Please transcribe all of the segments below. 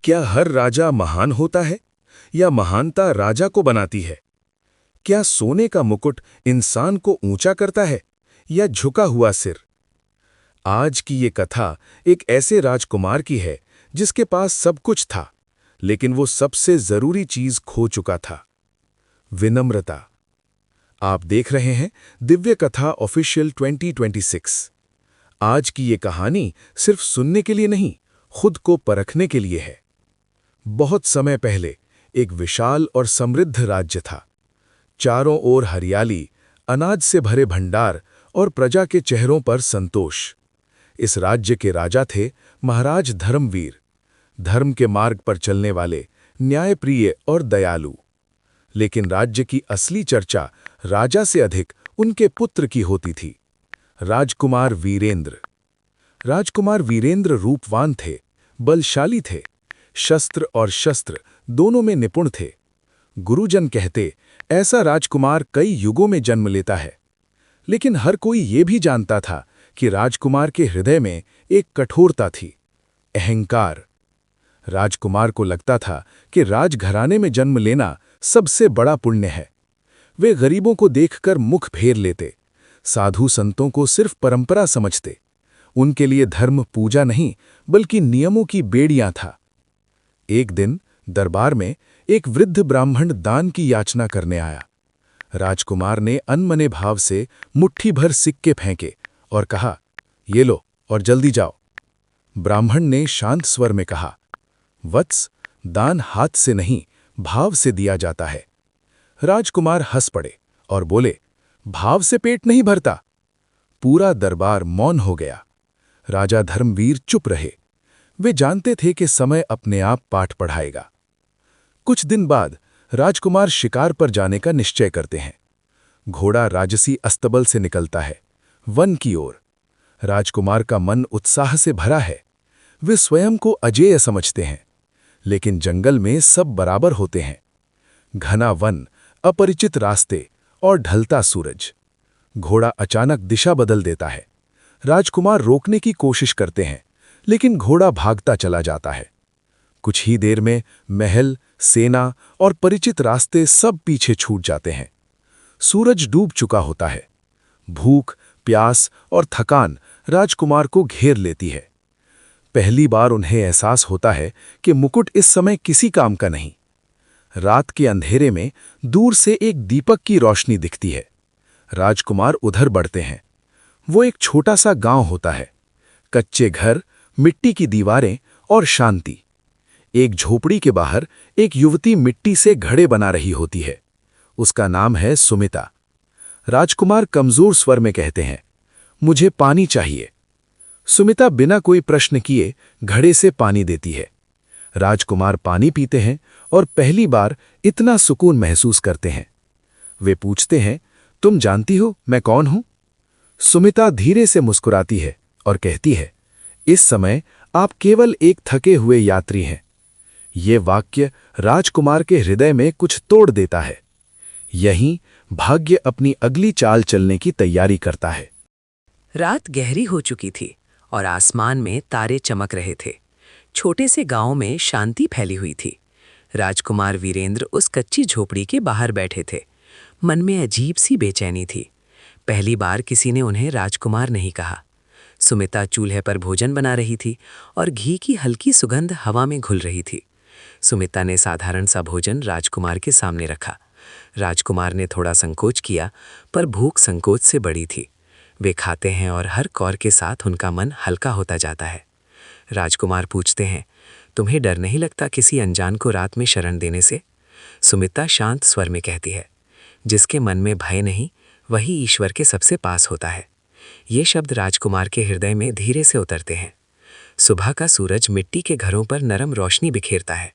क्या हर राजा महान होता है या महानता राजा को बनाती है? क्या सोने का मुकुट इंसान को ऊंचा करता है या झुका हुआ सिर? आज की ये कथा एक ऐसे राजकुमार की है जिसके पास सब कुछ था, लेकिन वो सबसे जरूरी चीज खो चुका था, विनम्रता। आप देख रहे हैं दिव्य कथा ऑफिशियल 2026। आज की ये कहानी सिर्फ सुनने के लिए नहीं, खुद को परखने के लिए है। बहुत समय पहले एक विशाल और समृद्ध राज्य था। चारों ओर हरियाली, अनाज से भरे भंडार और प्रजा के चेहरों पर संतोष। इस राज्य के राजा थे महाराज धर्मवीर, धर्म के मार्ग पर चलने वाले, न्यायप्रिय और दयालु। लेकिन राज्य की असली चर्चा राजा से अधिक उनके पुत्र की होती थी, राजकुमार वीरेंद्र। राजकुमार वीरेंद्र रूपवान थे, बलशाली थे, शस्त्र और शस्त्र दोनों में निपुण थे। गुरुजन कहते, ऐसा राजकुमार कई युगों में जन्म लेता है। लेकिन हर कोई ये भी जानता था कि राजकुमार के हृदय में एक कठोरता थी, अहंकार। राजकुमार को लगता था कि राजघराने में जन्म लेना सबसे बड़ा पुण्य है। वे गरीबों को देखकर मुख फेर लेते, साधु संतों को सिर्फ परंपरा समझते। उनके लिए धर्म पूजा नहीं, बल्कि नियमों की बेड़ियां था। एक दिन दरबार में एक वृद्ध ब्राह्मण दान की याचना करने आया। राजकुमार ने अनमने भाव से मुट्ठी भर सिक्के फेंके और कहा, ये लो और जल्दी जाओ। ब्राह्मण ने शांत स्वर में कहा, वत्स, दान हाथ से नहीं, भाव से दिया जाता है। राजकुमार हंस पड़े और बोले, भाव से पेट नहीं भरता। पूरा दरबार मौन हो गया। राजा धर्मवीर चुप रहे। वे जानते थे कि समय अपने आप पाठ पढ़ाएगा। कुछ दिन बाद राजकुमार शिकार पर जाने का निश्चय करते हैं। घोड़ा राजसी अस्तबल से निकलता है, वन की ओर। राजकुमार का मन उत्साह से भरा है। वे स्वयं को अजेय समझते हैं, लेकिन जंगल में सब बराबर होते हैं। घना वन, अपरिचित रास्ते और ढलता सूरज। घोड़ा अचानक दिशा बदल देता है। राजकुमार रोकने की कोशिश करते हैं, लेकिन घोड़ा भागता चला जाता है। कुछ ही देर में महल, सेना और परिचित रास्ते सब पीछे छूट जाते हैं। सूरज डूब चुका होता है। भूख, प्यास और थकान राजकुमार को घेर लेती है। पहली बार उन्हें एहसास होता है कि मुकुट इस समय किसी काम का नहीं। रात के अंधेरे में दूर से एक दीपक की रोशनी दिखती है। राजकुमार उधर बढ़ते हैं। वो एक छोटा सा गांव होता है, कच्चे घर, मिट्टी की दीवारें और शांति। एक झोपड़ी के बाहर एक युवती मिट्टी से घड़े बना रही होती है। उसका नाम है सुमिता। राजकुमार कमजोर स्वर में कहते हैं, मुझे पानी चाहिए। सुमिता बिना कोई प्रश्न किए घड़े से पानी देती है। राजकुमार पानी पीते हैं और पहली बार इतना सुकून महसूस करते हैं। वे पूछते हैं, तुम जानती हो मैं कौन हूं? सुमिता धीरे से मुस्कुराती है और कहती है, इस समय आप केवल एक थके हुए यात्री हैं। ये वाक्य राजकुमार के हृदय में कुछ तोड़ देता है। यहीं भाग्य अपनी अगली चाल चलने की तैयारी करता है। रात गहरी हो चुकी थी और आसमान में तारे चमक रहे थे। छोटे से गांव में शांति फैली हुई थी। राजकुमार वीरेंद्र उस कच्ची झोपड़ी के बाहर बैठे थे। मन में अजीब सी बेचैनी थी। पहली बार किसी ने उन्हें राजकुमार नहीं कहा। सुमिता चूल्हे पर भोजन बना रही थी और घी की हल्की सुगंध हवा में घुल रही थी। सुमिता ने साधारण सा भोजन राजकुमार के सामने रखा। राजकुमार ने थोड़ा संकोच किया, पर भूख संकोच से बड़ी थी। वे खाते हैं और हर कौर के साथ उनका मन हल्का होता जाता है। राजकुमार पूछते हैं, तुम्हें डर नहीं लगता किसी अनजान को रात में शरण देने से? सुमिता शांत स्वर में कहती है, जिसके मन में भय नहीं, वही ईश्वर के सबसे पास होता है। ये शब्द राजकुमार के हृदय में धीरे से उतरते हैं। सुबह का सूरज मिट्टी के घरों पर नरम रोशनी बिखेरता है।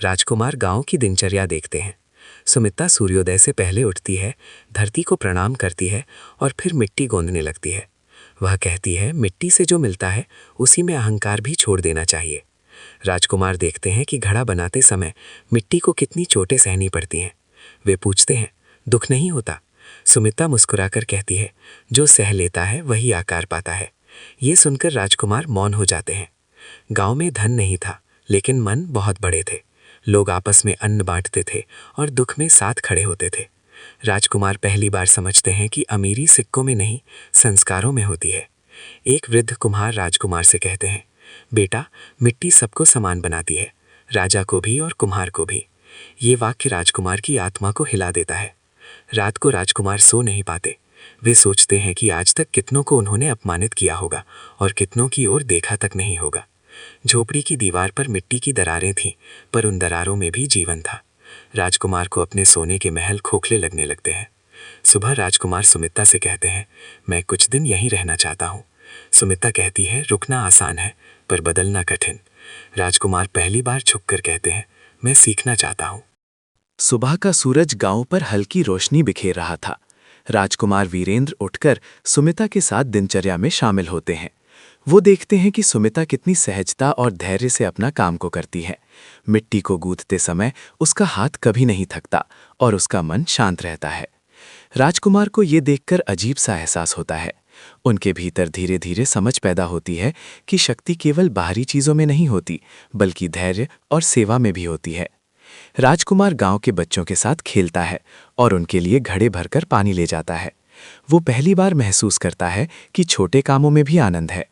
राजकुमार गांव की दिनचर्या देखते हैं। सुमिता सूर्योदय से पहले उठती है, धरती को प्रणाम करती है और फिर मिट्टी गोंदने लगती है। वह कहती है, मिट्टी से जो मिलता है उसी में अहंकार भी छोड़ देना चाहिए। राजकुमार देखते हैं कि घड़ा बनाते समय मिट्टी को कितनी चोटें सहनी पड़ती हैं। वे पूछते हैं, दुख नहीं होता? सुमिता मुस्कुराकर कहती है, जो सह लेता है वही आकार पाता है। ये सुनकर राजकुमार मौन हो जाते हैं। गांव में धन नहीं था, लेकिन मन बहुत बड़े थे। लोग आपस में अन्न बांटते थे और दुख में साथ खड़े होते थे। राजकुमार पहली बार समझते हैं कि अमीरी सिक्कों में नहीं, संस्कारों में होती है। एक वृद्ध कुम्हार राजकुमार से कहते हैं, बेटा, मिट्टी सबको समान बनाती है, राजा को भी और कुम्हार को भी। ये वाक्य राजकुमार की आत्मा को हिला देता है। रात को राजकुमार सो नहीं पाते। वे सोचते हैं कि आज तक कितनों को उन्होंने अपमानित किया होगा और कितनों की ओर देखा तक नहीं होगा। झोपड़ी की दीवार पर मिट्टी की दरारें थीं, पर उन दरारों में भी जीवन था। राजकुमार को अपने सोने के महल खोखले लगने लगते हैं। सुबह राजकुमार सुमित्रा से कहते हैं, मैं कुछ दिन यहीं रहना चाहता हूँ। सुमित्रा कहती है, रुकना आसान है पर बदलना कठिन। राजकुमार पहली बार झुककर कहते हैं, मैं सीखना चाहता हूँ। सुबह का सूरज गांव पर हल्की रोशनी बिखेर रहा था। राजकुमार वीरेंद्र उठकर सुमिता के साथ दिनचर्या में शामिल होते हैं। वो देखते हैं कि सुमिता कितनी सहजता और धैर्य से अपना काम को करती है। मिट्टी को गूंथते समय उसका हाथ कभी नहीं थकता और उसका मन शांत रहता है। राजकुमार को ये देखकर अजीब सा एहसास होता है। उनके भीतर धीरे धीरे समझ पैदा होती है कि शक्ति केवल बाहरी चीजों में नहीं होती, बल्कि धैर्य और सेवा में भी होती है। राजकुमार गांव के बच्चों के साथ खेलता है और उनके लिए घड़े भरकर पानी ले जाता है। वो पहली बार महसूस करता है कि छोटे कामों में भी आनंद है।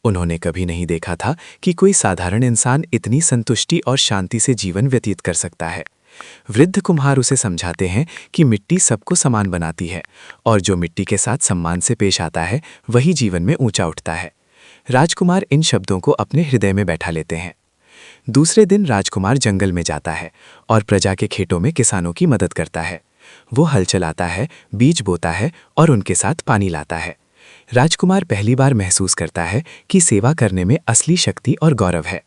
उन्होंने कभी नहीं देखा था कि कोई साधारण इंसान इतनी संतुष्टि और शांति से जीवन व्यतीत कर सकता है। वृद्ध कुम्हार उसे समझाते हैं कि मिट्टी सबको समान बनाती है और जो मिट्टी के साथ सम्मान से पेश आता है वही जीवन में ऊंचा उठता है। राजकुमार इन शब्दों को अपने हृदय में बैठा लेते हैं। दूसरे दिन राजकुमार जंगल में जाता है और प्रजा के खेतों में किसानों की मदद करता है। वो हल चलाता है, बीज बोता है और उनके साथ पानी लाता है। राजकुमार पहली बार महसूस करता है कि सेवा करने में असली शक्ति और गौरव है।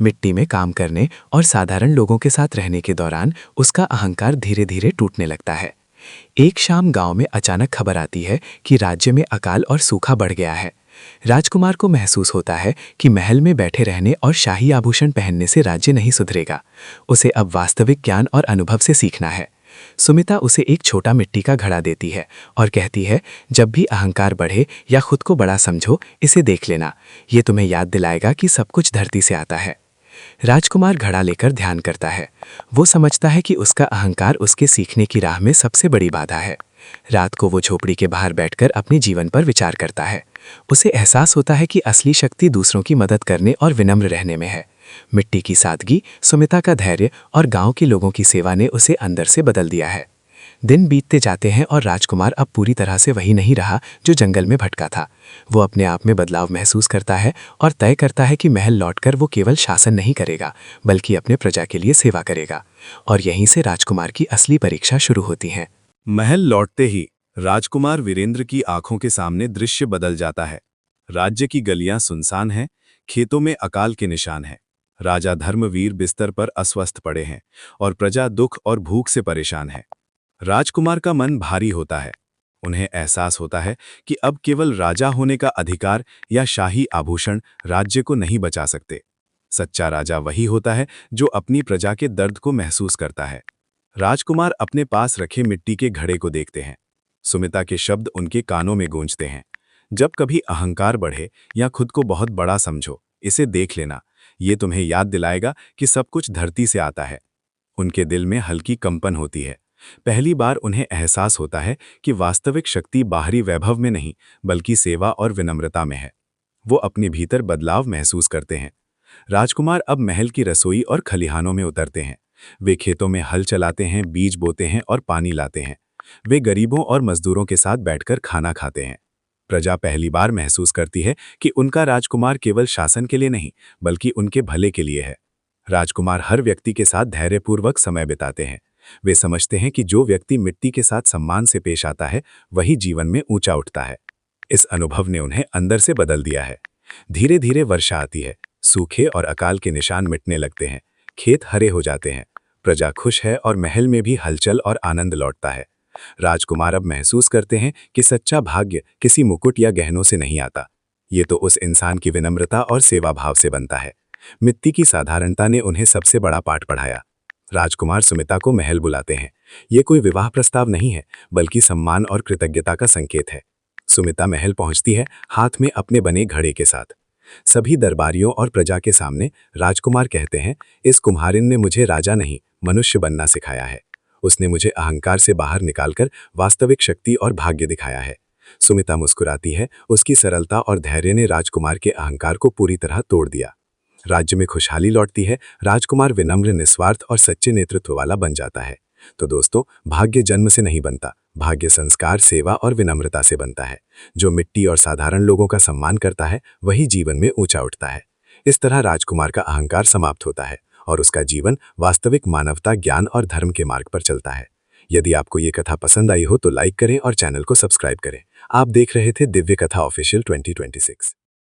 मिट्टी में काम करने और साधारण लोगों के साथ रहने के दौरान उसका अहंकार धीरे धीरे टूटने लगता है। एक शाम गांव में अचानक खबर आती है कि राज्य में अकाल और सूखा बढ़ गया है। राजकुमार को महसूस होता है कि महल में बैठे रहने और शाही आभूषण पहनने से राज्य नहीं सुधरेगा। उसे अब वास्तविक ज्ञान और अनुभव से सीखना है। सुमिता उसे एक छोटा मिट्टी का घड़ा देती है और कहती है, जब भी अहंकार बढ़े या खुद को बड़ा समझो, इसे देख लेना। ये तुम्हें याद दिलाएगा कि सब कुछ धरती से आता है। राजकुमार घड़ा लेकर ध्यान करता है। वो समझता है कि उसका अहंकार उसके सीखने की राह में सबसे बड़ी बाधा है। रात को वो झोपड़ी के बाहर बैठकर अपने जीवन पर विचार करता है। उसे एहसास होता है कि असली शक्ति दूसरों की मदद करने और विनम्र रहने में है। मिट्टी की सादगी, सुमिता का धैर्य और गांव के लोगों की सेवा ने उसे अंदर से बदल दिया है। दिन बीतते जाते हैं और राजकुमार अब पूरी तरह से वही नहीं रहा जो जंगल में भटका था। वो अपने आप में बदलाव महसूस करता है और तय करता है कि महल लौटकर वो केवल शासन नहीं करेगा, बल्कि अपने प्रजा के लिए सेवा करेगा। और यहीं से राजकुमार की असली परीक्षा शुरू होती है। महल लौटते ही राजकुमार वीरेंद्र की आंखों के सामने दृश्य बदल जाता है। राज्य की गलियां सुनसान हैं, खेतों में अकाल के निशान हैं। राजा धर्मवीर बिस्तर पर अस्वस्थ पड़े हैं और प्रजा दुख और भूख से परेशान है। राजकुमार का मन भारी होता है। उन्हें एहसास होता है कि अब केवल राजा होने का अधिकार या शाही आभूषण राज्य को नहीं बचा सकते। सच्चा राजा वही होता है जो अपनी प्रजा के दर्द को महसूस करता है। राजकुमार अपने पास रखे मिट्टी के घड़े को देखते हैं। सुमिता के शब्द उनके कानों में गूंजते हैं, जब कभी अहंकार बढ़े या खुद को बहुत बड़ा समझो, इसे देख लेना। ये तुम्हें याद दिलाएगा कि सब कुछ धरती से आता है। उनके दिल में हल्की कंपन होती है। पहली बार उन्हें एहसास होता है कि वास्तविक शक्ति बाहरी वैभव में नहीं, बल्कि सेवा और विनम्रता में है। वो अपने भीतर बदलाव महसूस करते हैं। राजकुमार अब महल की रसोई और खलिहानों में उतरते हैं। वे खेतों में हल चलाते हैं, बीज बोते हैं और पानी लाते हैं। वे गरीबों और मजदूरों के साथ बैठकर खाना खाते हैं। प्रजा पहली बार महसूस करती है कि उनका राजकुमार केवल शासन के लिए नहीं, बल्कि उनके भले के लिए है। राजकुमार हर व्यक्ति के साथ धैर्यपूर्वक समय बिताते हैं। वे समझते हैं कि जो व्यक्ति मिट्टी के साथ सम्मान से पेश आता है, वही जीवन में ऊंचा उठता है। इस अनुभव ने उन्हें अंदर से बदल दिया है। धीरे धीरे वर्षा आती है, सूखे और अकाल के निशान मिटने लगते हैं, खेत हरे हो जाते हैं, प्रजा खुश है और महल में भी हलचल और आनंद लौटता है। राजकुमार अब महसूस करते हैं कि सच्चा भाग्य किसी मुकुट या गहनों से नहीं आता। ये तो उस इंसान की विनम्रता और सेवा भाव से बनता है। मिट्टी की साधारणता ने उन्हें सबसे बड़ा पाठ पढ़ाया। राजकुमार सुमिता को महल बुलाते हैं। ये कोई विवाह प्रस्ताव नहीं है, बल्कि सम्मान और कृतज्ञता का संकेत है। सुमिता महल पहुंचती है, हाथ में अपने बने घड़े के साथ। सभी दरबारियों और प्रजा के सामने राजकुमार कहते हैं, इस कुम्हारिन ने मुझे राजा नहीं, मनुष्य बनना सिखाया है। उसने मुझे अहंकार से बाहर निकालकर वास्तविक शक्ति और भाग्य दिखाया है। सुमिता मुस्कुराती है, उसकी सरलता और धैर्य ने राजकुमार के अहंकार को पूरी तरह तोड़ दिया। राज्य में खुशहाली लौटती है, राजकुमार विनम्र, निस्वार्थ और सच्चे नेतृत्व वाला बन जाता है। तो दोस्तों, भाग्य जन्म से नहीं बनता, भाग्य संस्कार, सेवा और विनम्रता से बनता है। जो मिट्टी और साधारण लोगों का सम्मान करता है, वही जीवन में ऊंचा उठता है। इस तरह राजकुमार का अहंकार समाप्त होता है और उसका जीवन वास्तविक मानवता, ज्ञान और धर्म के मार्ग पर चलता है। यदि आपको ये कथा पसंद आई हो तो लाइक करें और चैनल को सब्सक्राइब करें। आप देख रहे थे दिव्य कथा ऑफिशियल 2026।